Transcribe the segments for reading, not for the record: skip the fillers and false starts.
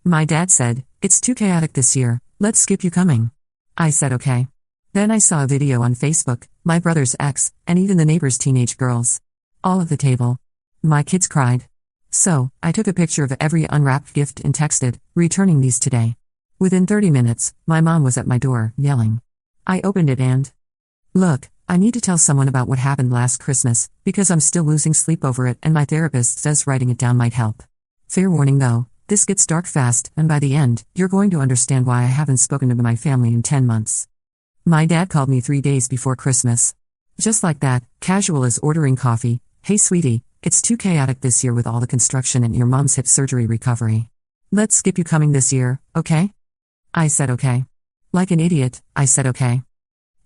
My dad said, "It's too chaotic this year, let's skip you coming." I said okay. Then I saw a video on Facebook, my brother's ex, and even the neighbor's teenage girls. All at the table. My kids cried. So, I took a picture of every unwrapped gift and texted, "Returning these today." Within 30 minutes, my mom was at my door, yelling. I opened it and... Look, I need to tell someone about what happened last Christmas, because I'm still losing sleep over it and my therapist says writing it down might help. Fair warning though, this gets dark fast, and by the end, you're going to understand why I haven't spoken to my family in 10 months. My dad called me 3 days before Christmas. Just like that, casual as ordering coffee. "Hey sweetie, it's too chaotic this year with all the construction and your mom's hip surgery recovery. Let's skip you coming this year, okay?" I said okay. Like an idiot, I said okay.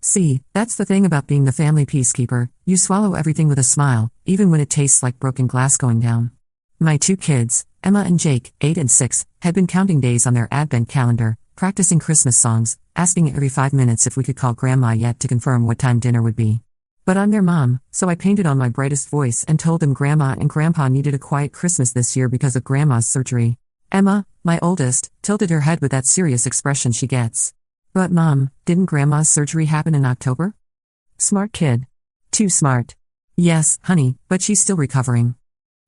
See, that's the thing about being the family peacekeeper, you swallow everything with a smile, even when it tastes like broken glass going down. My 2 kids, Emma and Jake, 8 and 6, had been counting days on their advent calendar, practicing Christmas songs, asking every 5 minutes if we could call Grandma yet to confirm what time dinner would be. But I'm their mom, so I painted on my brightest voice and told them Grandma and Grandpa needed a quiet Christmas this year because of Grandma's surgery. Emma, my oldest, tilted her head with that serious expression she gets. "But Mom, didn't Grandma's surgery happen in October?" Smart kid. Too smart. "Yes, honey, but she's still recovering."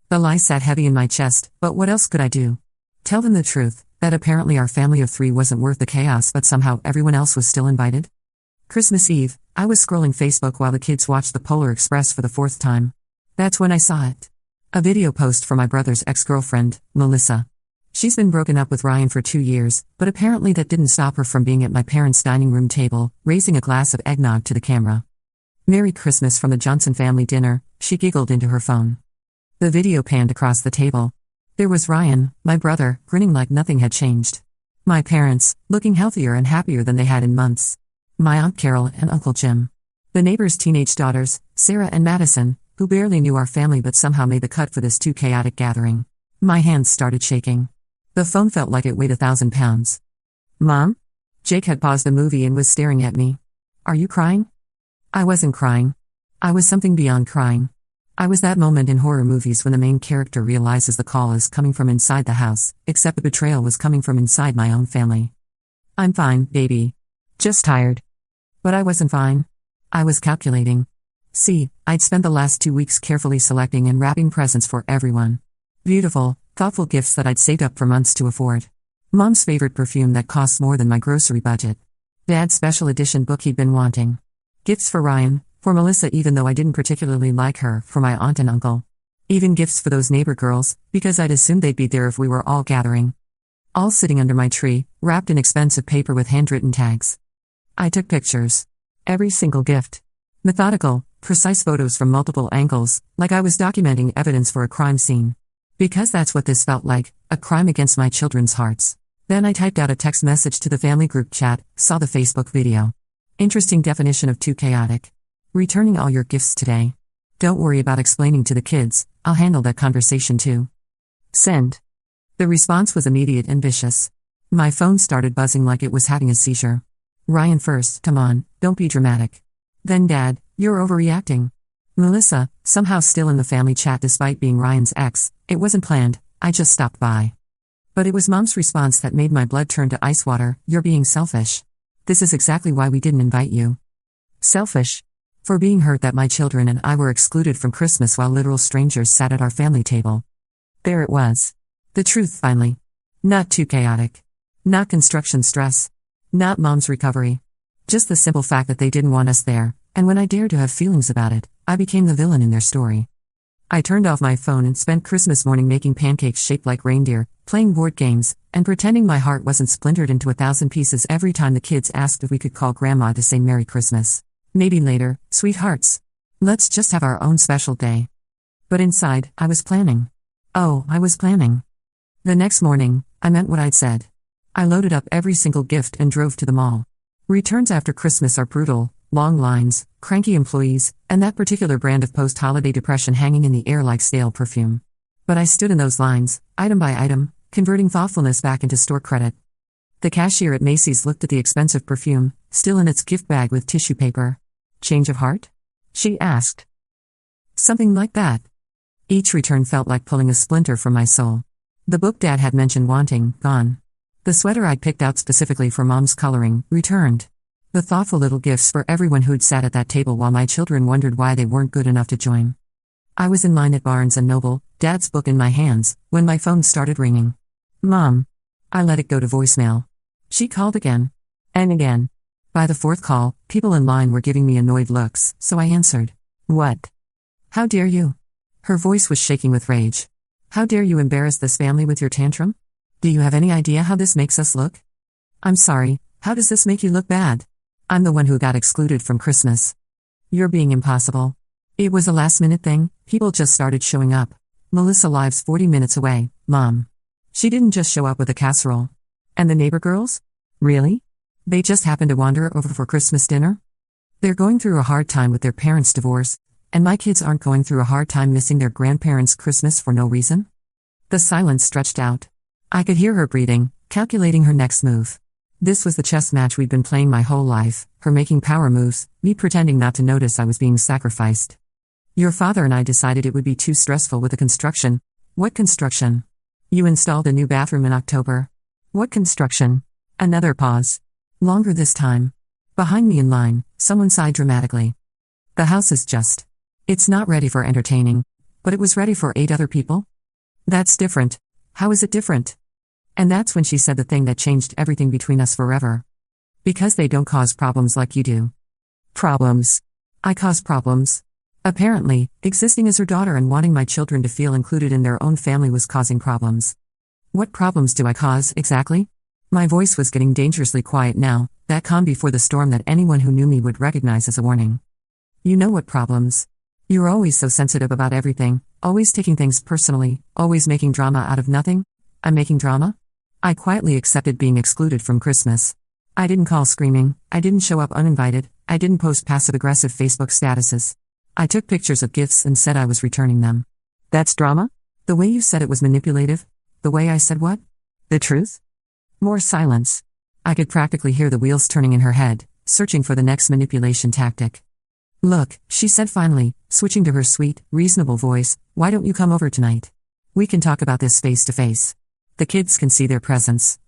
The lie sat heavy in my chest, but what else could I do? Tell them the truth, that apparently our family of 3 wasn't worth the chaos but somehow everyone else was still invited? Christmas Eve, I was scrolling Facebook while the kids watched the Polar Express for the 4th time. That's when I saw it. A video post from my brother's ex-girlfriend, Melissa. She's been broken up with Ryan for 2 years, but apparently that didn't stop her from being at my parents' dining room table, raising a glass of eggnog to the camera. "Merry Christmas from the Johnson family dinner," she giggled into her phone. The video panned across the table. There was Ryan, my brother, grinning like nothing had changed. My parents, looking healthier and happier than they had in months. My Aunt Carol and Uncle Jim. The neighbor's teenage daughters, Sarah and Madison, who barely knew our family but somehow made the cut for this too chaotic gathering. My hands started shaking. The phone felt like it weighed 1,000 pounds. "Mom?" Jake had paused the movie and was staring at me. "Are you crying?" I wasn't crying. I was something beyond crying. I was that moment in horror movies when the main character realizes the call is coming from inside the house, except the betrayal was coming from inside my own family. "I'm fine, baby. Just tired." But I wasn't fine. I was calculating. See, I'd spent the last 2 weeks carefully selecting and wrapping presents for everyone. Beautiful, thoughtful gifts that I'd saved up for months to afford. Mom's favorite perfume that costs more than my grocery budget. Dad's special edition book he'd been wanting. Gifts for Ryan, for Melissa even though I didn't particularly like her, for my aunt and uncle. Even gifts for those neighbor girls, because I'd assumed they'd be there if we were all gathering. All sitting under my tree, wrapped in expensive paper with handwritten tags. I took pictures. Every single gift. Methodical, precise photos from multiple angles, like I was documenting evidence for a crime scene. Because that's what this felt like, a crime against my children's hearts. Then I typed out a text message to the family group chat, saw the Facebook video. Interesting definition of too chaotic. Returning all your gifts today. Don't worry about explaining to the kids, I'll handle that conversation too. Send. The response was immediate and vicious. My phone started buzzing like it was having a seizure. Ryan first, come on, don't be dramatic. Then Dad, you're overreacting. Melissa, somehow still in the family chat despite being Ryan's ex, it wasn't planned, I just stopped by. But it was Mom's response that made my blood turn to ice water, you're being selfish. This is exactly why we didn't invite you. Selfish. For being hurt that my children and I were excluded from Christmas while literal strangers sat at our family table. There it was. The truth finally. Not too chaotic. Not construction stress. Not Mom's recovery. Just the simple fact that they didn't want us there, and when I dared to have feelings about it, I became the villain in their story. I turned off my phone and spent Christmas morning making pancakes shaped like reindeer, playing board games, and pretending my heart wasn't splintered into 1,000 pieces every time the kids asked if we could call Grandma to say Merry Christmas. Maybe later, sweethearts. Let's just have our own special day. But inside, I was planning. Oh, I was planning. The next morning, I meant what I'd said. I loaded up every single gift and drove to the mall. Returns after Christmas are brutal, long lines, cranky employees, and that particular brand of post-holiday depression hanging in the air like stale perfume. But I stood in those lines, item by item, converting thoughtfulness back into store credit. The cashier at Macy's looked at the expensive perfume, still in its gift bag with tissue paper. Change of heart? She asked. Something like that. Each return felt like pulling a splinter from my soul. The book Dad had mentioned wanting, gone. The sweater I'd picked out specifically for Mom's coloring, returned. The thoughtful little gifts for everyone who'd sat at that table while my children wondered why they weren't good enough to join. I was in line at Barnes & Noble, Dad's book in my hands, when my phone started ringing. Mom. I let it go to voicemail. She called again. And again. By the fourth call, people in line were giving me annoyed looks, so I answered. What? How dare you? Her voice was shaking with rage. How dare you embarrass this family with your tantrum? Do you have any idea how this makes us look? I'm sorry, how does this make you look bad? I'm the one who got excluded from Christmas. You're being impossible. It was a last-minute thing, people just started showing up. Melissa lives 40 minutes away, Mom. She didn't just show up with a casserole. And the neighbor girls? Really? They just happened to wander over for Christmas dinner? They're going through a hard time with their parents' divorce, and my kids aren't going through a hard time missing their grandparents' Christmas for no reason? The silence stretched out. I could hear her breathing, calculating her next move. This was the chess match we'd been playing my whole life, her making power moves, me pretending not to notice I was being sacrificed. Your father and I decided it would be too stressful with the construction. What construction? You installed a new bathroom in October. What construction? Another pause. Longer this time. Behind me in line, someone sighed dramatically. The house is just. It's not ready for entertaining. But it was ready for 8 other people? That's different. How is it different? And that's when she said the thing that changed everything between us forever. Because they don't cause problems like you do. Problems. I cause problems. Apparently, existing as her daughter and wanting my children to feel included in their own family was causing problems. What problems do I cause, exactly? My voice was getting dangerously quiet now, that calm before the storm that anyone who knew me would recognize as a warning. You know what problems. You're always so sensitive about everything, always taking things personally, always making drama out of nothing. I'm making drama? I quietly accepted being excluded from Christmas. I didn't call screaming, I didn't show up uninvited, I didn't post passive-aggressive Facebook statuses. I took pictures of gifts and said I was returning them. That's drama? The way you said it was manipulative? The way I said what? The truth? More silence. I could practically hear the wheels turning in her head, searching for the next manipulation tactic. Look, she said finally, switching to her sweet, reasonable voice, why don't you come over tonight? We can talk about this face to face. The kids can see their presence.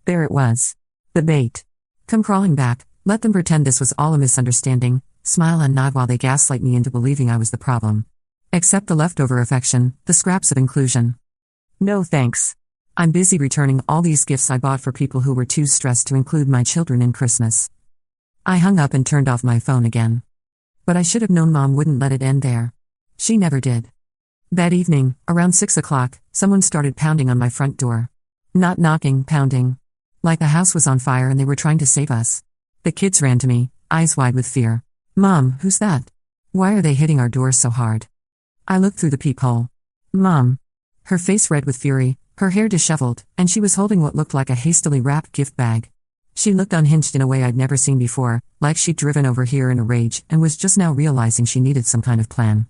There it was. The bait. Come crawling back, let them pretend this was all a misunderstanding, smile and nod while they gaslight me into believing I was the problem. Accept the leftover affection, the scraps of inclusion. No thanks. I'm busy returning all these gifts I bought for people who were too stressed to include my children in Christmas. I hung up and turned off my phone again. But I should have known Mom wouldn't let it end there. She never did. That evening, around 6 o'clock, someone started pounding on my front door. Not knocking, pounding. Like the house was on fire and they were trying to save us. The kids ran to me, eyes wide with fear. Mom, who's that? Why are they hitting our doors so hard? I looked through the peephole. Mom. Her face red with fury, her hair disheveled, and she was holding what looked like a hastily wrapped gift bag. She looked unhinged in a way I'd never seen before, like she'd driven over here in a rage and was just now realizing she needed some kind of plan.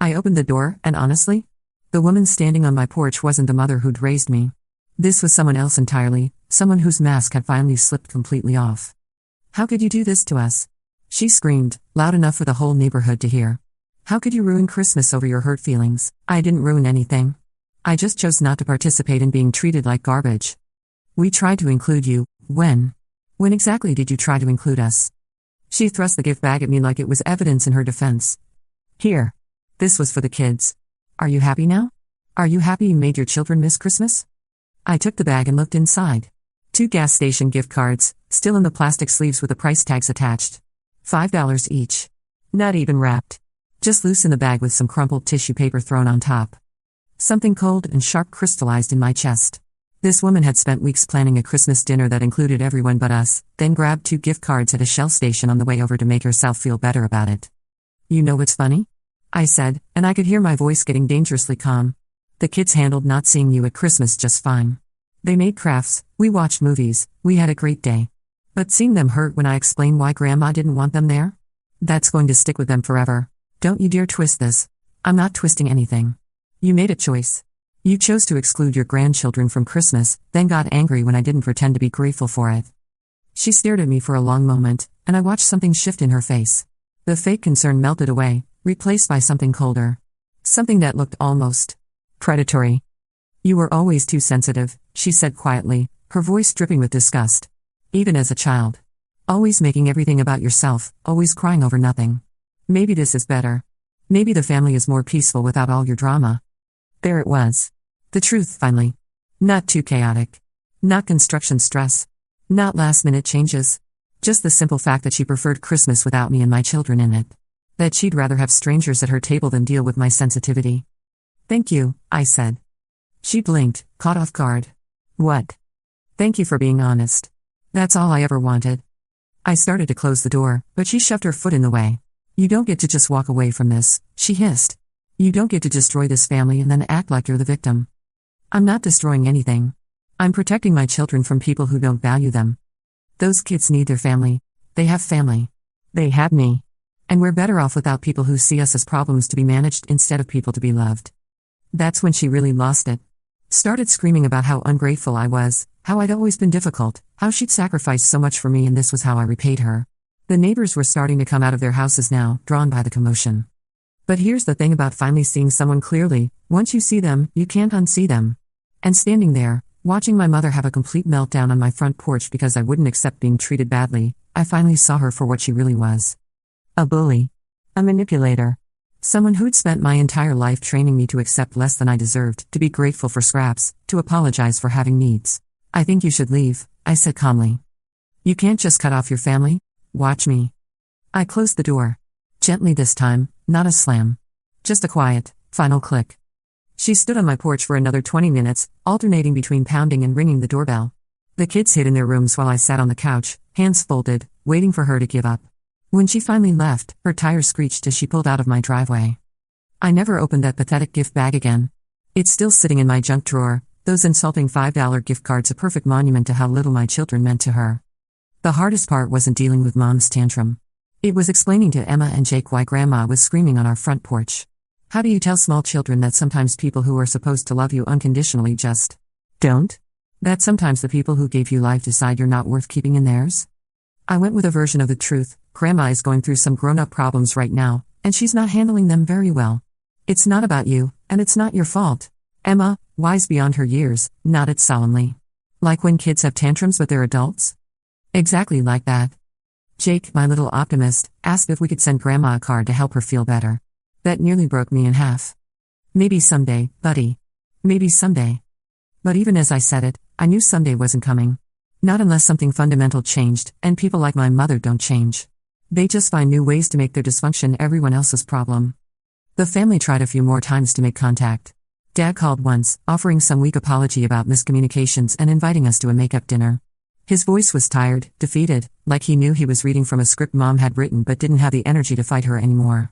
I opened the door, and honestly, the woman standing on my porch wasn't the mother who'd raised me. This was someone else entirely, someone whose mask had finally slipped completely off. How could you do this to us? She screamed, loud enough for the whole neighborhood to hear. How could you ruin Christmas over your hurt feelings? I didn't ruin anything. I just chose not to participate in being treated like garbage. We tried to include you. When? When exactly did you try to include us? She thrust the gift bag at me like it was evidence in her defense. Here. This was for the kids. Are you happy now? Are you happy you made your children miss Christmas? I took the bag and looked inside. 2 gas station gift cards, still in the plastic sleeves with the price tags attached. $5 each. Not even wrapped. Just loose in the bag with some crumpled tissue paper thrown on top. Something cold and sharp crystallized in my chest. This woman had spent weeks planning a Christmas dinner that included everyone but us, then grabbed 2 gift cards at a Shell station on the way over to make herself feel better about it. You know what's funny? I said, and I could hear my voice getting dangerously calm. The kids handled not seeing you at Christmas just fine. They made crafts, we watched movies, we had a great day. But seeing them hurt when I explained why Grandma didn't want them there? That's going to stick with them forever. Don't you dare twist this. I'm not twisting anything. You made a choice. You chose to exclude your grandchildren from Christmas, then got angry when I didn't pretend to be grateful for it. She stared at me for a long moment, and I watched something shift in her face. The fake concern melted away, replaced by something colder. Something that looked almost predatory. You were always too sensitive, she said quietly, her voice dripping with disgust. Even as a child. Always making everything about yourself, always crying over nothing. Maybe this is better. Maybe the family is more peaceful without all your drama. There it was. The truth, finally. Not too chaotic. Not construction stress. Not last-minute changes. Just the simple fact that she preferred Christmas without me and my children in it. That she'd rather have strangers at her table than deal with my sensitivity. Thank you, I said. She blinked, caught off guard. What? Thank you for being honest. That's all I ever wanted. I started to close the door, but she shoved her foot in the way. You don't get to just walk away from this, she hissed. You don't get to destroy this family and then act like you're the victim. I'm not destroying anything. I'm protecting my children from people who don't value them. Those kids need their family. They have family. They have me. And we're better off without people who see us as problems to be managed instead of people to be loved. That's when she really lost it. Started screaming about how ungrateful I was, how I'd always been difficult, how she'd sacrificed so much for me and this was how I repaid her. The neighbors were starting to come out of their houses now, drawn by the commotion. But here's the thing about finally seeing someone clearly, once you see them, you can't unsee them. And standing there, watching my mother have a complete meltdown on my front porch because I wouldn't accept being treated badly, I finally saw her for what she really was. A bully. A manipulator. Someone who'd spent my entire life training me to accept less than I deserved, to be grateful for scraps, to apologize for having needs. I think you should leave, I said calmly. You can't just cut off your family. Watch me. I closed the door. Gently this time, not a slam. Just a quiet, final click. She stood on my porch for another 20 minutes, alternating between pounding and ringing the doorbell. The kids hid in their rooms while I sat on the couch, hands folded, waiting for her to give up. When she finally left, her tires screeched as she pulled out of my driveway. I never opened that pathetic gift bag again. It's still sitting in my junk drawer, those insulting $5 gift cards a perfect monument to how little my children meant to her. The hardest part wasn't dealing with Mom's tantrum. It was explaining to Emma and Jake why Grandma was screaming on our front porch. How do you tell small children that sometimes people who are supposed to love you unconditionally just don't? That sometimes the people who gave you life decide you're not worth keeping in theirs? I went with a version of the truth. Grandma is going through some grown-up problems right now, and she's not handling them very well. It's not about you, and it's not your fault. Emma, wise beyond her years, nodded solemnly. Like when kids have tantrums but they're adults? Exactly like that. Jake, my little optimist, asked if we could send Grandma a card to help her feel better. That nearly broke me in half. Maybe someday, buddy. Maybe someday. But even as I said it, I knew someday wasn't coming. Not unless something fundamental changed, and people like my mother don't change. They just find new ways to make their dysfunction everyone else's problem. The family tried a few more times to make contact. Dad called once, offering some weak apology about miscommunications and inviting us to a make-up dinner. His voice was tired, defeated, like he knew he was reading from a script Mom had written but didn't have the energy to fight her anymore.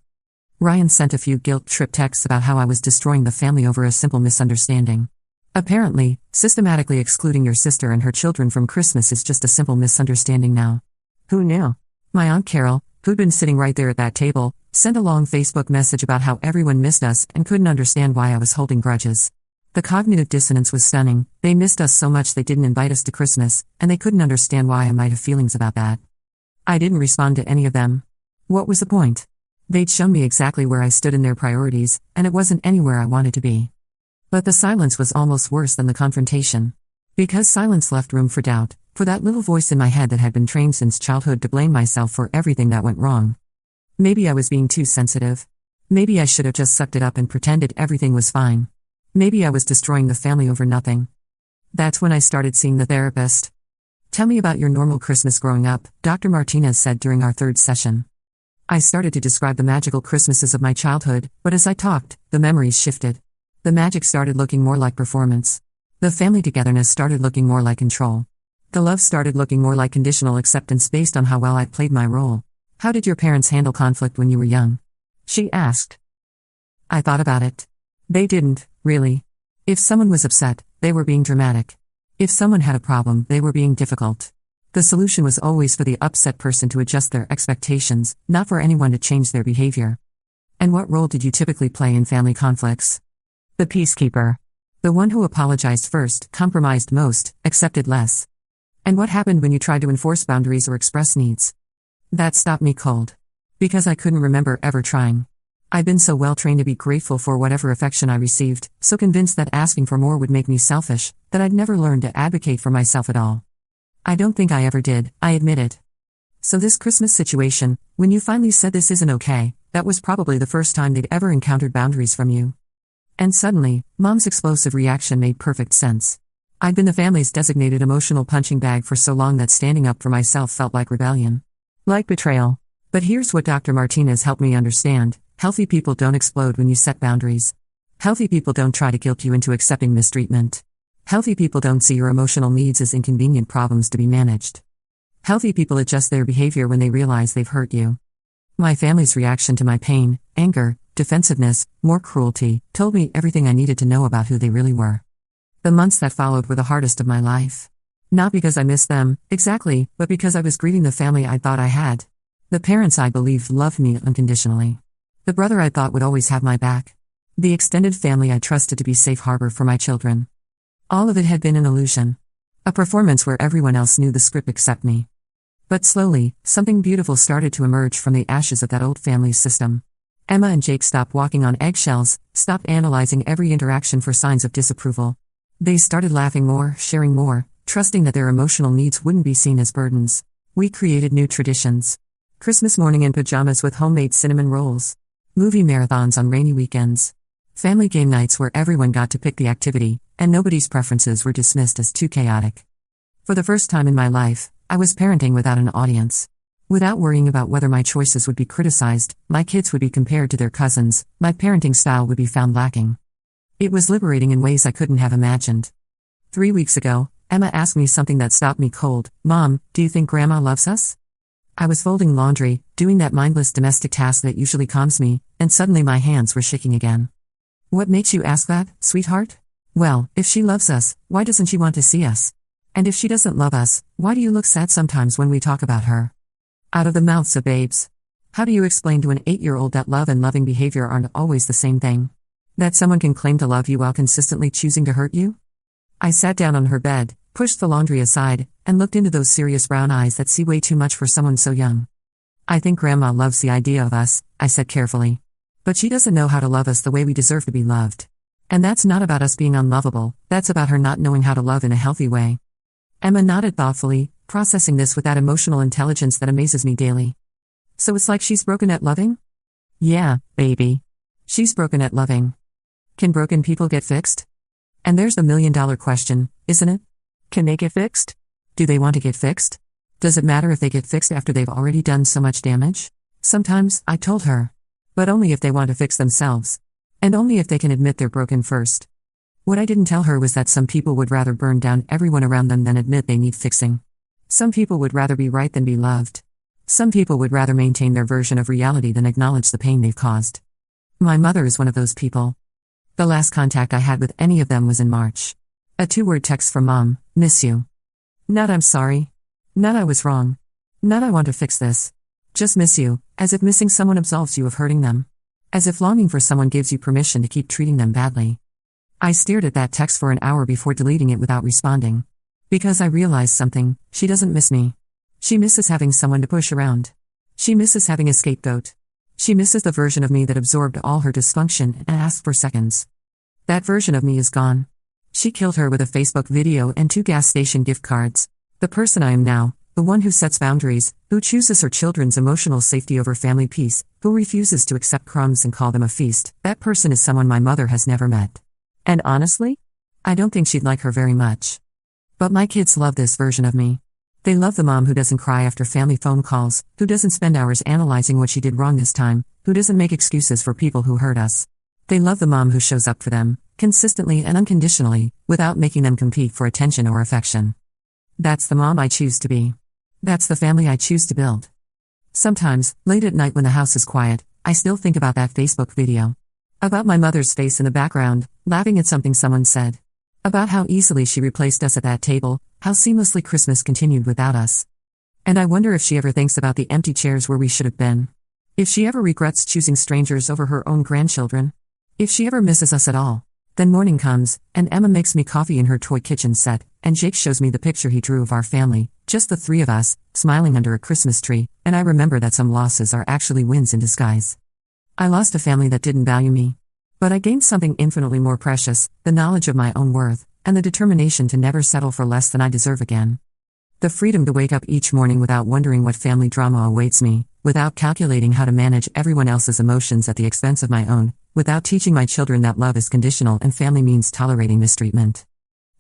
Ryan sent a few guilt-trip texts about how I was destroying the family over a simple misunderstanding. Apparently, systematically excluding your sister and her children from Christmas is just a simple misunderstanding now. Who knew? My Aunt Carol, who'd been sitting right there at that table, sent a long Facebook message about how everyone missed us and couldn't understand why I was holding grudges. The cognitive dissonance was stunning. They missed us so much they didn't invite us to Christmas, and they couldn't understand why I might have feelings about that. I didn't respond to any of them. What was the point? They'd shown me exactly where I stood in their priorities, and it wasn't anywhere I wanted to be. But the silence was almost worse than the confrontation. Because silence left room for doubt, for that little voice in my head that had been trained since childhood to blame myself for everything that went wrong. Maybe I was being too sensitive. Maybe I should have just sucked it up and pretended everything was fine. Maybe I was destroying the family over nothing. That's when I started seeing the therapist. Tell me about your normal Christmas growing up, Dr. Martinez said during our third session. I started to describe the magical Christmases of my childhood, but as I talked, the memories shifted. The magic started looking more like performance. The family togetherness started looking more like control. The love started looking more like conditional acceptance based on how well I played my role. How did your parents handle conflict when you were young? She asked. I thought about it. They didn't, really. If someone was upset, they were being dramatic. If someone had a problem, they were being difficult. The solution was always for the upset person to adjust their expectations, not for anyone to change their behavior. And what role did you typically play in family conflicts? The peacekeeper. The one who apologized first, compromised most, accepted less. And what happened when you tried to enforce boundaries or express needs? That stopped me cold. Because I couldn't remember ever trying. I'd been so well trained to be grateful for whatever affection I received, so convinced that asking for more would make me selfish, that I'd never learned to advocate for myself at all. I don't think I ever did, I admit it. So this Christmas situation, when you finally said this isn't okay, that was probably the first time they'd ever encountered boundaries from you. And suddenly, Mom's explosive reaction made perfect sense. I'd been the family's designated emotional punching bag for so long that standing up for myself felt like rebellion. Like betrayal. But here's what Dr. Martinez helped me understand: healthy people don't explode when you set boundaries. Healthy people don't try to guilt you into accepting mistreatment. Healthy people don't see your emotional needs as inconvenient problems to be managed. Healthy people adjust their behavior when they realize they've hurt you. My family's reaction to my pain, anger, defensiveness, more cruelty, told me everything I needed to know about who they really were. The months that followed were the hardest of my life. Not because I missed them, exactly, but because I was grieving the family I thought I had. The parents I believed loved me unconditionally. The brother I thought would always have my back. The extended family I trusted to be safe harbor for my children. All of it had been an illusion. A performance where everyone else knew the script except me. But slowly, something beautiful started to emerge from the ashes of that old family system. Emma and Jake stopped walking on eggshells, stopped analyzing every interaction for signs of disapproval. They started laughing more, sharing more, trusting that their emotional needs wouldn't be seen as burdens. We created new traditions. Christmas morning in pajamas with homemade cinnamon rolls. Movie marathons on rainy weekends. Family game nights where everyone got to pick the activity, and nobody's preferences were dismissed as too chaotic. For the first time in my life, I was parenting without an audience. Without worrying about whether my choices would be criticized, my kids would be compared to their cousins, my parenting style would be found lacking. It was liberating in ways I couldn't have imagined. 3 weeks ago, Emma asked me something that stopped me cold. "Mom, do you think Grandma loves us?" I was folding laundry, doing that mindless domestic task that usually calms me, and suddenly my hands were shaking again. "What makes you ask that, sweetheart?" "Well, if she loves us, why doesn't she want to see us? And if she doesn't love us, why do you look sad sometimes when we talk about her?" Out of the mouths of babes. How do you explain to an 8-year-old that love and loving behavior aren't always the same thing? That someone can claim to love you while consistently choosing to hurt you? I sat down on her bed, pushed the laundry aside, and looked into those serious brown eyes that see way too much for someone so young. "I think Grandma loves the idea of us," I said carefully. "But she doesn't know how to love us the way we deserve to be loved. And that's not about us being unlovable, that's about her not knowing how to love in a healthy way." Emma nodded thoughtfully, processing this with that emotional intelligence that amazes me daily. "So it's like she's broken at loving?" "Yeah, baby. She's broken at loving." Can broken people get fixed? And there's the million-dollar question, isn't it? Can they get fixed? Do they want to get fixed? Does it matter if they get fixed after they've already done so much damage? Sometimes, I told her. But only if they want to fix themselves. And only if they can admit they're broken first. What I didn't tell her was that some people would rather burn down everyone around them than admit they need fixing. Some people would rather be right than be loved. Some people would rather maintain their version of reality than acknowledge the pain they've caused. My mother is one of those people. The last contact I had with any of them was in March. A 2-word text from Mom: "Miss you." Not "I'm sorry." Not "I was wrong." Not "I want to fix this." Just "miss you," as if missing someone absolves you of hurting them. As if longing for someone gives you permission to keep treating them badly. I stared at that text for an hour before deleting it without responding. Because I realized something: she doesn't miss me. She misses having someone to push around. She misses having a scapegoat. She misses the version of me that absorbed all her dysfunction and asked for seconds. That version of me is gone. She killed her with a Facebook video and 2 gas station gift cards. The person I am now, the one who sets boundaries, who chooses her children's emotional safety over family peace, who refuses to accept crumbs and call them a feast, that person is someone my mother has never met. And honestly, I don't think she'd like her very much. But my kids love this version of me. They love the mom who doesn't cry after family phone calls, who doesn't spend hours analyzing what she did wrong this time, who doesn't make excuses for people who hurt us. They love the mom who shows up for them, consistently and unconditionally, without making them compete for attention or affection. That's the mom I choose to be. That's the family I choose to build. Sometimes, late at night when the house is quiet, I still think about that Facebook video. About my mother's face in the background, laughing at something someone said. About how easily she replaced us at that table, how seamlessly Christmas continued without us. And I wonder if she ever thinks about the empty chairs where we should have been. If she ever regrets choosing strangers over her own grandchildren. If she ever misses us at all. Then morning comes, and Emma makes me coffee in her toy kitchen set, and Jake shows me the picture he drew of our family, just the 3 of us, smiling under a Christmas tree, and I remember that some losses are actually wins in disguise. I lost a family that didn't value me. But I gained something infinitely more precious, the knowledge of my own worth, and the determination to never settle for less than I deserve again. The freedom to wake up each morning without wondering what family drama awaits me, without calculating how to manage everyone else's emotions at the expense of my own, without teaching my children that love is conditional and family means tolerating mistreatment.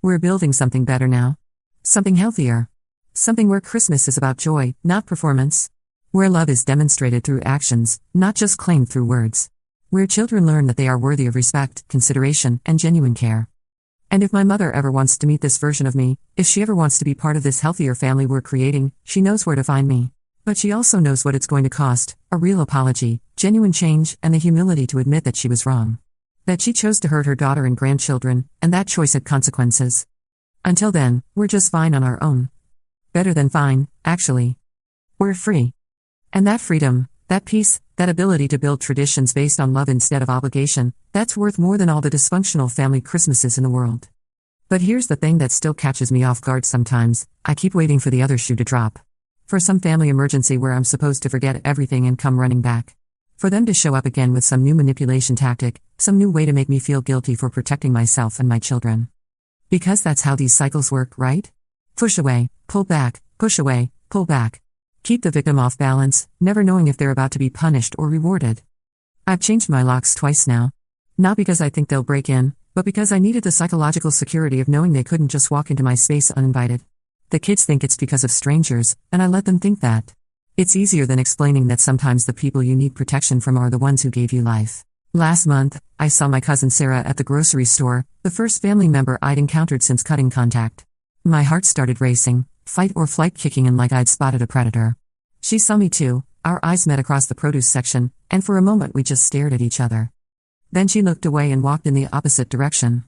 We're building something better now. Something healthier. Something where Christmas is about joy, not performance. Where love is demonstrated through actions, not just claimed through words. Where children learn that they are worthy of respect, consideration, and genuine care. And if my mother ever wants to meet this version of me, if she ever wants to be part of this healthier family we're creating, she knows where to find me. But she also knows what it's going to cost, a real apology, genuine change, and the humility to admit that she was wrong. That she chose to hurt her daughter and grandchildren, and that choice had consequences. Until then, we're just fine on our own. Better than fine, actually. We're free. And that freedom, that peace, that ability to build traditions based on love instead of obligation, that's worth more than all the dysfunctional family Christmases in the world. But here's the thing that still catches me off guard sometimes, I keep waiting for the other shoe to drop. For some family emergency where I'm supposed to forget everything and come running back. For them to show up again with some new manipulation tactic, some new way to make me feel guilty for protecting myself and my children. Because that's how these cycles work, right? Push away, pull back, push away, pull back. Keep the victim off balance, never knowing if they're about to be punished or rewarded. I've changed my locks twice now. Not because I think they'll break in, but because I needed the psychological security of knowing they couldn't just walk into my space uninvited. The kids think it's because of strangers, and I let them think that. It's easier than explaining that sometimes the people you need protection from are the ones who gave you life. Last month, I saw my cousin Sarah at the grocery store, the first family member I'd encountered since cutting contact. My heart started racing, fight or flight kicking in like I'd spotted a predator. She saw me too, our eyes met across the produce section, and for a moment we just stared at each other. Then she looked away and walked in the opposite direction.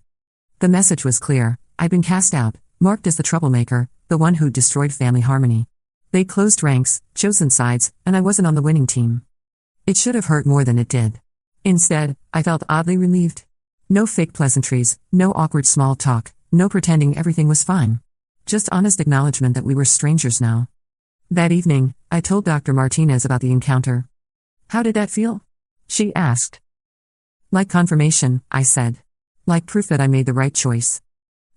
The message was clear, I'd been cast out, marked as the troublemaker, the one who destroyed family harmony. They closed ranks, chosen sides, and I wasn't on the winning team. It should have hurt more than it did. Instead, I felt oddly relieved. No fake pleasantries, no awkward small talk, no pretending everything was fine. Just honest acknowledgement that we were strangers now. That evening, I told Dr. Martinez about the encounter. How did that feel? She asked. Like confirmation, I said. Like proof that I made the right choice.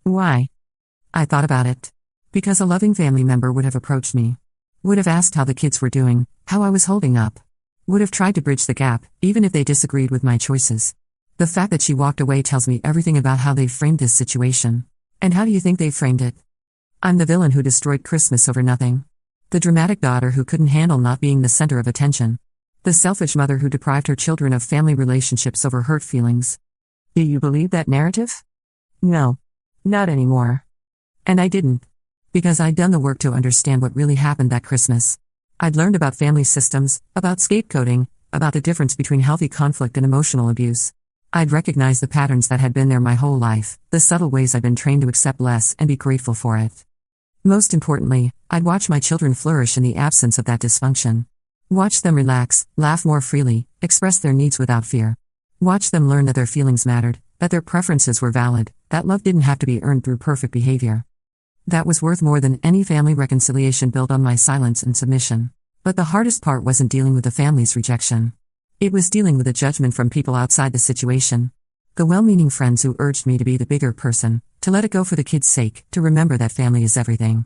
Why? I thought about it. Because a loving family member would have approached me. Would have asked how the kids were doing, how I was holding up. Would have tried to bridge the gap, even if they disagreed with my choices. The fact that she walked away tells me everything about how they framed this situation. And how do you think they framed it? I'm the villain who destroyed Christmas over nothing. The dramatic daughter who couldn't handle not being the center of attention. The selfish mother who deprived her children of family relationships over hurt feelings. Do you believe that narrative? No. Not anymore. And I didn't. Because I'd done the work to understand what really happened that Christmas. I'd learned about family systems, about scapegoating, about the difference between healthy conflict and emotional abuse. I'd recognized the patterns that had been there my whole life, the subtle ways I'd been trained to accept less and be grateful for it. Most importantly, I'd watch my children flourish in the absence of that dysfunction. Watch them relax, laugh more freely, express their needs without fear. Watch them learn that their feelings mattered, that their preferences were valid, that love didn't have to be earned through perfect behavior. That was worth more than any family reconciliation built on my silence and submission. But the hardest part wasn't dealing with the family's rejection. It was dealing with the judgment from people outside the situation. The well-meaning friends who urged me to be the bigger person, to let it go for the kids' sake, to remember that family is everything.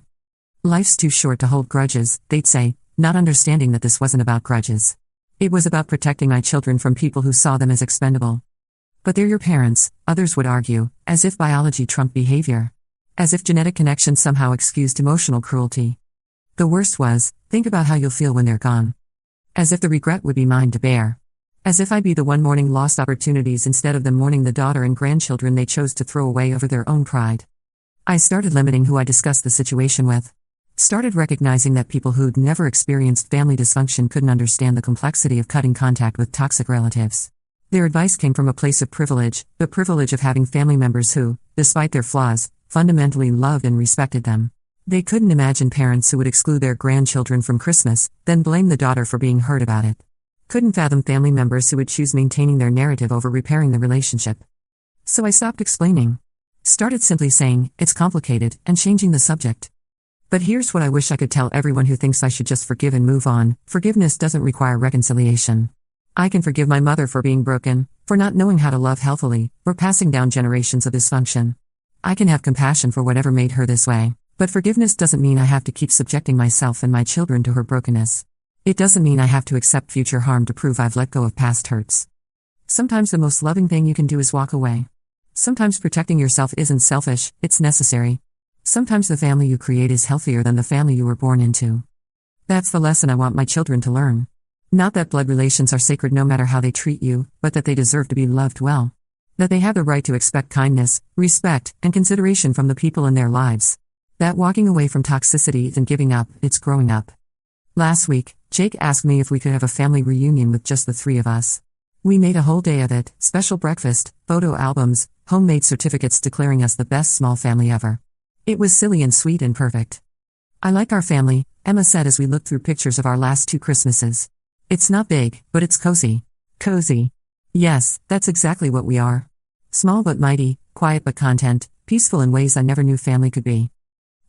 Life's too short to hold grudges, they'd say, not understanding that this wasn't about grudges. It was about protecting my children from people who saw them as expendable. But they're your parents, others would argue, as if biology trumped behavior. As if genetic connection somehow excused emotional cruelty. The worst was, think about how you'll feel when they're gone. As if the regret would be mine to bear. As if I'd be the one mourning lost opportunities instead of them mourning the daughter and grandchildren they chose to throw away over their own pride. I started limiting who I discussed the situation with. Started recognizing that people who'd never experienced family dysfunction couldn't understand the complexity of cutting contact with toxic relatives. Their advice came from a place of privilege, the privilege of having family members who, despite their flaws, fundamentally loved and respected them. They couldn't imagine parents who would exclude their grandchildren from Christmas, then blame the daughter for being hurt about it. Couldn't fathom family members who would choose maintaining their narrative over repairing the relationship. So I stopped explaining. Started simply saying, it's complicated, and changing the subject. But here's what I wish I could tell everyone who thinks I should just forgive and move on: forgiveness doesn't require reconciliation. I can forgive my mother for being broken, for not knowing how to love healthily, for passing down generations of dysfunction. I can have compassion for whatever made her this way, but forgiveness doesn't mean I have to keep subjecting myself and my children to her brokenness. It doesn't mean I have to accept future harm to prove I've let go of past hurts. Sometimes the most loving thing you can do is walk away. Sometimes protecting yourself isn't selfish, it's necessary. Sometimes the family you create is healthier than the family you were born into. That's the lesson I want my children to learn. Not that blood relations are sacred no matter how they treat you, but that they deserve to be loved well. That they have the right to expect kindness, respect, and consideration from the people in their lives. That walking away from toxicity isn't giving up, it's growing up. Last week, Jake asked me if we could have a family reunion with just the three of us. We made a whole day of it, special breakfast, photo albums, homemade certificates declaring us the best small family ever. It was silly and sweet and perfect. I like our family, Emma said as we looked through pictures of our last 2 Christmases. It's not big, but it's cozy. Cozy. Yes, that's exactly what we are. Small but mighty, quiet but content, peaceful in ways I never knew family could be.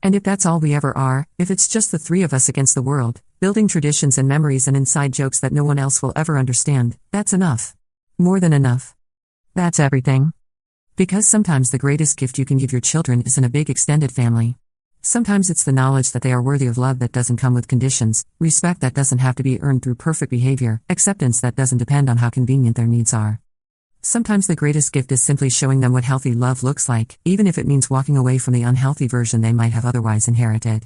And if that's all we ever are, if it's just the 3 of us against the world, building traditions and memories and inside jokes that no one else will ever understand, that's enough. More than enough. That's everything. Because sometimes the greatest gift you can give your children isn't a big extended family. Sometimes it's the knowledge that they are worthy of love that doesn't come with conditions, respect that doesn't have to be earned through perfect behavior, acceptance that doesn't depend on how convenient their needs are. Sometimes the greatest gift is simply showing them what healthy love looks like, even if it means walking away from the unhealthy version they might have otherwise inherited.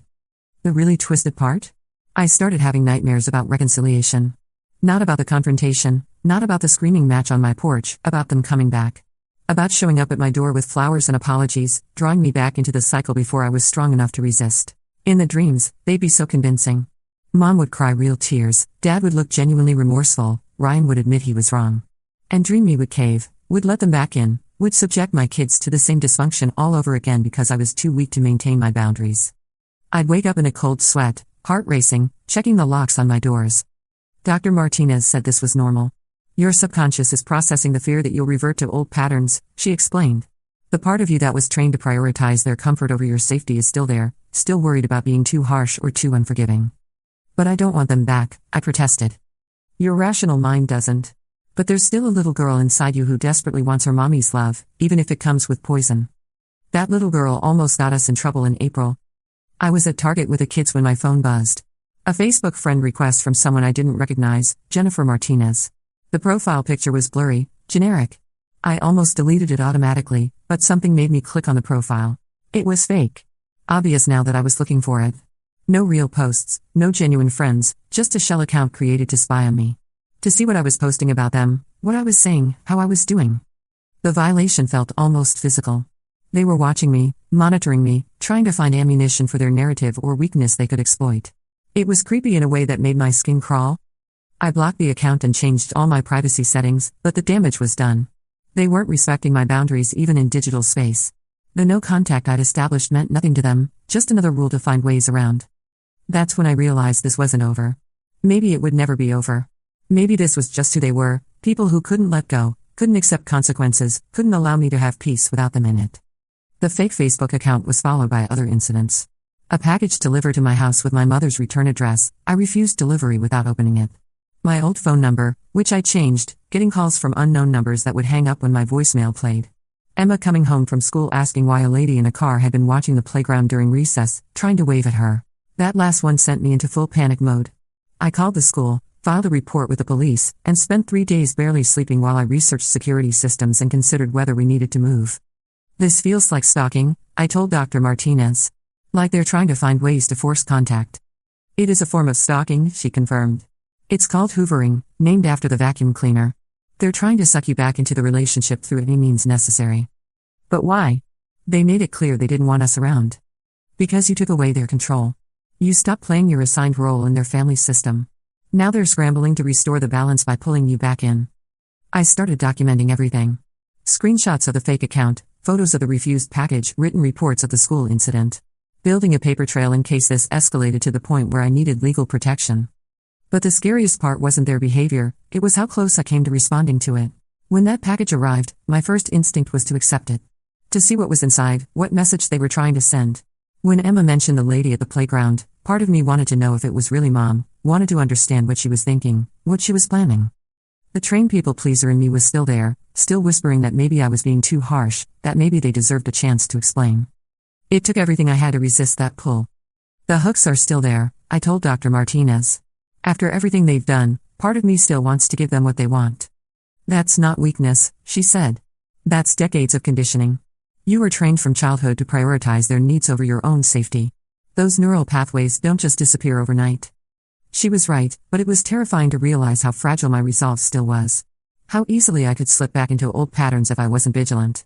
The really twisted part? I started having nightmares about reconciliation. Not about the confrontation, not about the screaming match on my porch, about them coming back. About showing up at my door with flowers and apologies, drawing me back into the cycle before I was strong enough to resist. In the dreams, they'd be so convincing. Mom would cry real tears, Dad would look genuinely remorseful, Ryan would admit he was wrong. And Dream Me would cave, would let them back in, would subject my kids to the same dysfunction all over again because I was too weak to maintain my boundaries. I'd wake up in a cold sweat, heart racing, checking the locks on my doors. Dr. Martinez said this was normal. Your subconscious is processing the fear that you'll revert to old patterns, she explained. The part of you that was trained to prioritize their comfort over your safety is still there, still worried about being too harsh or too unforgiving. But I don't want them back, I protested. Your rational mind doesn't. But there's still a little girl inside you who desperately wants her mommy's love, even if it comes with poison. That little girl almost got us in trouble in April. I was at Target with the kids when my phone buzzed. A Facebook friend request from someone I didn't recognize, Jennifer Martinez. The profile picture was blurry, generic. I almost deleted it automatically, but something made me click on the profile. It was fake. Obvious now that I was looking for it. No real posts, no genuine friends, just a shell account created to spy on me. To see what I was posting about them, what I was saying, how I was doing. The violation felt almost physical. They were watching me, monitoring me, trying to find ammunition for their narrative or weakness they could exploit. It was creepy in a way that made my skin crawl. I blocked the account and changed all my privacy settings, but the damage was done. They weren't respecting my boundaries even in digital space. The no contact I'd established meant nothing to them, just another rule to find ways around. That's when I realized this wasn't over. Maybe it would never be over. Maybe this was just who they were, people who couldn't let go, couldn't accept consequences, couldn't allow me to have peace without them in it. The fake Facebook account was followed by other incidents. A package delivered to my house with my mother's return address, I refused delivery without opening it. My old phone number, which I changed, getting calls from unknown numbers that would hang up when my voicemail played. Emma coming home from school asking why a lady in a car had been watching the playground during recess, trying to wave at her. That last one sent me into full panic mode. I called the school, filed a report with the police, and spent 3 days barely sleeping while I researched security systems and considered whether we needed to move. This feels like stalking, I told Dr. Martinez. Like they're trying to find ways to force contact. It is a form of stalking, she confirmed. It's called hoovering, named after the vacuum cleaner. They're trying to suck you back into the relationship through any means necessary. But why? They made it clear they didn't want us around. Because you took away their control. You stopped playing your assigned role in their family system. Now they're scrambling to restore the balance by pulling you back in. I started documenting everything. Screenshots of the fake account, photos of the refused package, written reports of the school incident. Building a paper trail in case this escalated to the point where I needed legal protection. But the scariest part wasn't their behavior, it was how close I came to responding to it. When that package arrived, my first instinct was to accept it. To see what was inside, what message they were trying to send. When Emma mentioned the lady at the playground, part of me wanted to know if it was really Mom, wanted to understand what she was thinking, what she was planning. The trained people pleaser in me was still there, still whispering that maybe I was being too harsh, that maybe they deserved a chance to explain. It took everything I had to resist that pull. The hooks are still there, I told Dr. Martinez. After everything they've done, part of me still wants to give them what they want. That's not weakness, she said. That's decades of conditioning. You were trained from childhood to prioritize their needs over your own safety. Those neural pathways don't just disappear overnight. She was right, but it was terrifying to realize how fragile my resolve still was. How easily I could slip back into old patterns if I wasn't vigilant.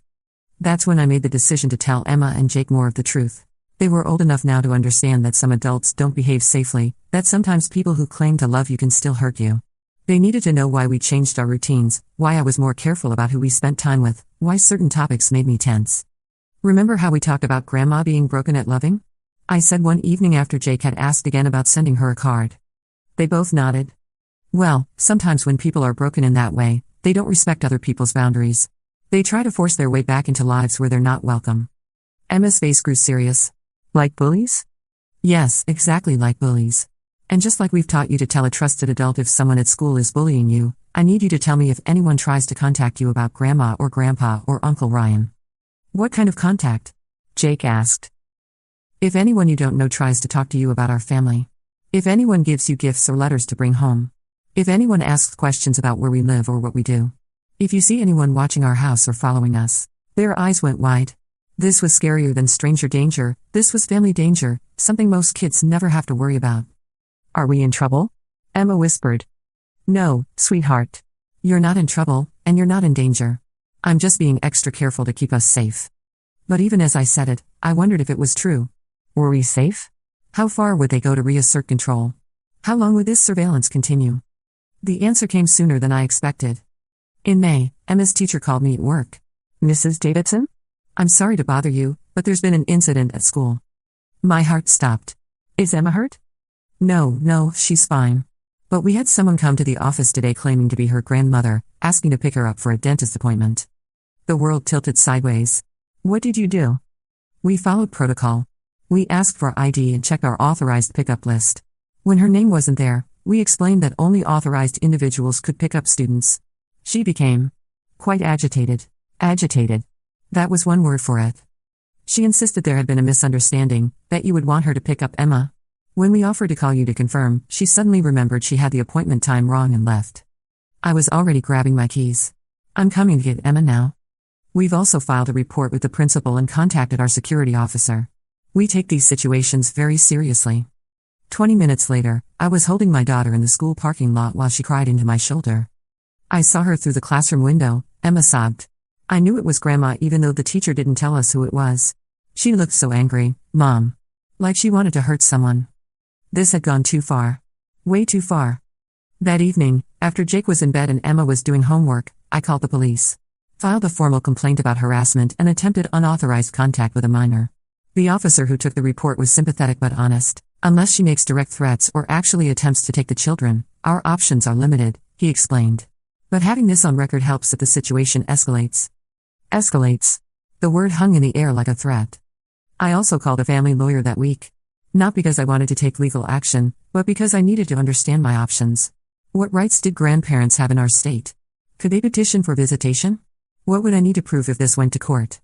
That's when I made the decision to tell Emma and Jake more of the truth. They were old enough now to understand that some adults don't behave safely, that sometimes people who claim to love you can still hurt you. They needed to know why we changed our routines, why I was more careful about who we spent time with, why certain topics made me tense. Remember how we talked about Grandma being broken at loving? I said one evening after Jake had asked again about sending her a card. They both nodded. Well, sometimes when people are broken in that way, they don't respect other people's boundaries. They try to force their way back into lives where they're not welcome. Emma's face grew serious. Like bullies? Yes, exactly like bullies. And just like we've taught you to tell a trusted adult if someone at school is bullying you, I need you to tell me if anyone tries to contact you about Grandma or Grandpa or Uncle Ryan. What kind of contact? Jake asked. If anyone you don't know tries to talk to you about our family. If anyone gives you gifts or letters to bring home. If anyone asks questions about where we live or what we do. If you see anyone watching our house or following us. Their eyes went wide. This was scarier than stranger danger, this was family danger, something most kids never have to worry about. Are we in trouble? Emma whispered. No, sweetheart. You're not in trouble, and you're not in danger. I'm just being extra careful to keep us safe. But even as I said it, I wondered if it was true. Were we safe? How far would they go to reassert control? How long would this surveillance continue? The answer came sooner than I expected. In May, Emma's teacher called me at work. Mrs. Davidson? I'm sorry to bother you, but there's been an incident at school. My heart stopped. Is Emma hurt? No, she's fine. But we had someone come to the office today claiming to be her grandmother, asking to pick her up for a dentist appointment. The world tilted sideways. What did you do? We followed protocol. We asked for ID and checked our authorized pickup list. When her name wasn't there, we explained that only authorized individuals could pick up students. She became quite agitated. Agitated. That was one word for it. She insisted there had been a misunderstanding, that you would want her to pick up Emma. When we offered to call you to confirm, she suddenly remembered she had the appointment time wrong and left. I was already grabbing my keys. I'm coming to get Emma now. We've also filed a report with the principal and contacted our security officer. We take these situations very seriously. 20 minutes later, I was holding my daughter in the school parking lot while she cried into my shoulder. I saw her through the classroom window, Emma sobbed. I knew it was Grandma even though the teacher didn't tell us who it was. She looked so angry, Mom. Like she wanted to hurt someone. This had gone too far. Way too far. That evening, after Jake was in bed and Emma was doing homework, I called the police. Filed a formal complaint about harassment and attempted unauthorized contact with a minor. The officer who took the report was sympathetic but honest. Unless she makes direct threats or actually attempts to take the children, our options are limited, he explained. But having this on record helps if the situation escalates. Escalates. The word hung in the air like a threat. I also called a family lawyer that week. Not because I wanted to take legal action, but because I needed to understand my options. What rights did grandparents have in our state? Could they petition for visitation? What would I need to prove if this went to court?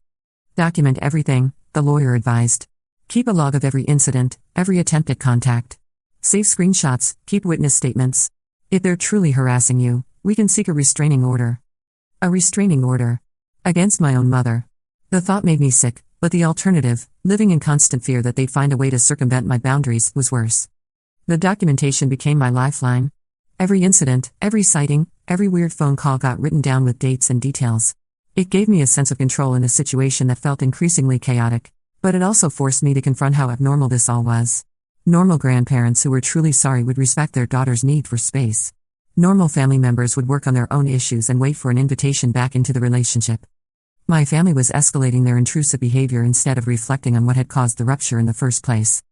Document everything, the lawyer advised. Keep a log of every incident, every attempt at contact. Save screenshots, keep witness statements. If they're truly harassing you, we can seek a restraining order. A restraining order. Against my own mother. The thought made me sick, but the alternative, living in constant fear that they'd find a way to circumvent my boundaries, was worse. The documentation became my lifeline. Every incident, every sighting, every weird phone call got written down with dates and details. It gave me a sense of control in a situation that felt increasingly chaotic, but it also forced me to confront how abnormal this all was. Normal grandparents who were truly sorry would respect their daughter's need for space. Normal family members would work on their own issues and wait for an invitation back into the relationship. My family was escalating their intrusive behavior instead of reflecting on what had caused the rupture in the first place.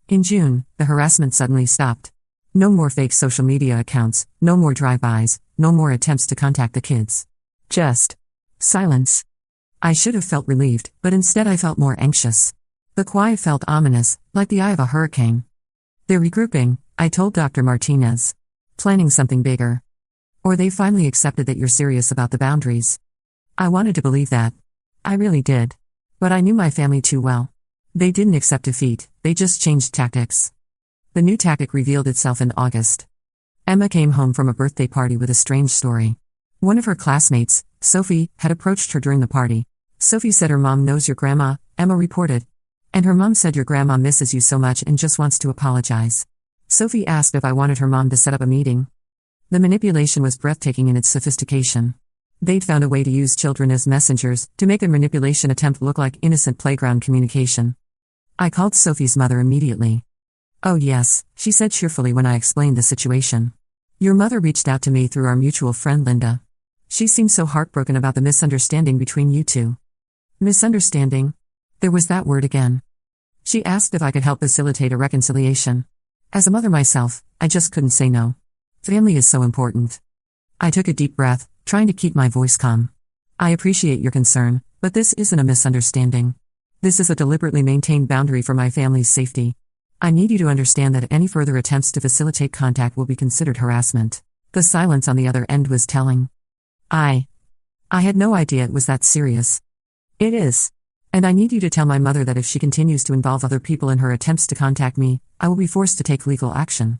In June, the harassment suddenly stopped. No more fake social media accounts, no more drive-bys, no more attempts to contact the kids. Just silence. I should have felt relieved, but instead I felt more anxious. The quiet felt ominous, like the eye of a hurricane. They're regrouping, I told Dr. Martinez. Planning something bigger. Or they finally accepted that you're serious about the boundaries. I wanted to believe that. I really did. But I knew my family too well. They didn't accept defeat, they just changed tactics. The new tactic revealed itself in August. Emma came home from a birthday party with a strange story. One of her classmates, Sophie, had approached her during the party. Sophie said her mom knows your grandma, Emma reported. And her mom said your grandma misses you so much and just wants to apologize. Sophie asked if I wanted her mom to set up a meeting. The manipulation was breathtaking in its sophistication. They'd found a way to use children as messengers, to make their manipulation attempt look like innocent playground communication. I called Sophie's mother immediately. Oh yes, she said cheerfully when I explained the situation. Your mother reached out to me through our mutual friend Linda. She seemed so heartbroken about the misunderstanding between you two. Misunderstanding? There was that word again. She asked if I could help facilitate a reconciliation. As a mother myself, I just couldn't say no. Family is so important. I took a deep breath, trying to keep my voice calm. I appreciate your concern, but this isn't a misunderstanding. This is a deliberately maintained boundary for my family's safety. I need you to understand that any further attempts to facilitate contact will be considered harassment. The silence on the other end was telling. I had no idea it was that serious. It is. And I need you to tell my mother that if she continues to involve other people in her attempts to contact me, I will be forced to take legal action.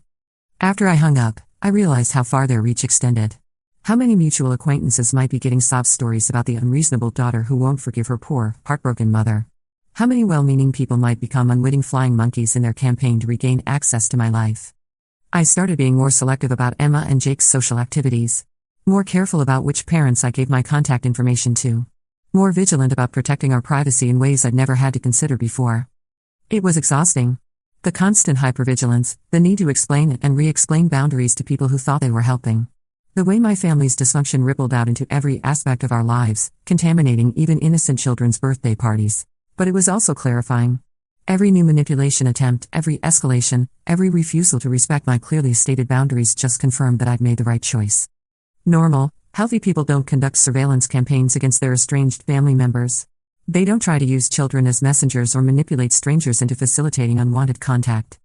After I hung up, I realized how far their reach extended. How many mutual acquaintances might be getting sob stories about the unreasonable daughter who won't forgive her poor, heartbroken mother? How many well-meaning people might become unwitting flying monkeys in their campaign to regain access to my life? I started being more selective about Emma and Jake's social activities. More careful about which parents I gave my contact information to. More vigilant about protecting our privacy in ways I'd never had to consider before. It was exhausting. The constant hypervigilance, the need to explain and re-explain boundaries to people who thought they were helping. The way my family's dysfunction rippled out into every aspect of our lives, contaminating even innocent children's birthday parties. But it was also clarifying. Every new manipulation attempt, every escalation, every refusal to respect my clearly stated boundaries just confirmed that I'd made the right choice. Normal, healthy people don't conduct surveillance campaigns against their estranged family members. They don't try to use children as messengers or manipulate strangers into facilitating unwanted contact.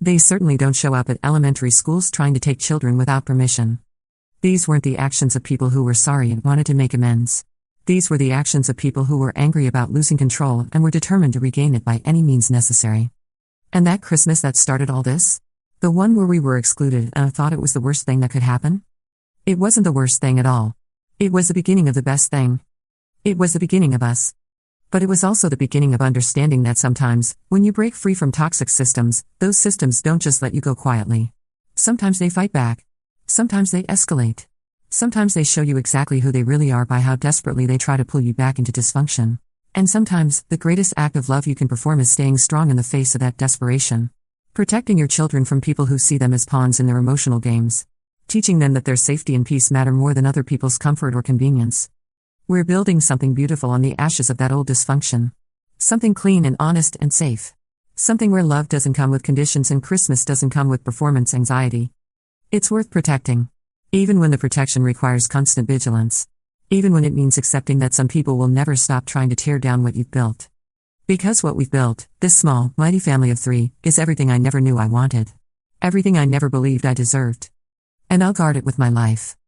They certainly don't show up at elementary schools trying to take children without permission. These weren't the actions of people who were sorry and wanted to make amends. These were the actions of people who were angry about losing control and were determined to regain it by any means necessary. And that Christmas that started all this? The one where we were excluded and I thought it was the worst thing that could happen? It wasn't the worst thing at all. It was the beginning of the best thing. It was the beginning of us. But it was also the beginning of understanding that sometimes, when you break free from toxic systems, those systems don't just let you go quietly. Sometimes they fight back. Sometimes they escalate. Sometimes they show you exactly who they really are by how desperately they try to pull you back into dysfunction. And sometimes, the greatest act of love you can perform is staying strong in the face of that desperation. Protecting your children from people who see them as pawns in their emotional games. Teaching them that their safety and peace matter more than other people's comfort or convenience. We're building something beautiful on the ashes of that old dysfunction. Something clean and honest and safe. Something where love doesn't come with conditions and Christmas doesn't come with performance anxiety. It's worth protecting. Even when the protection requires constant vigilance. Even when it means accepting that some people will never stop trying to tear down what you've built. Because what we've built, this small, mighty family of 3, is everything I never knew I wanted. Everything I never believed I deserved. And I'll guard it with my life.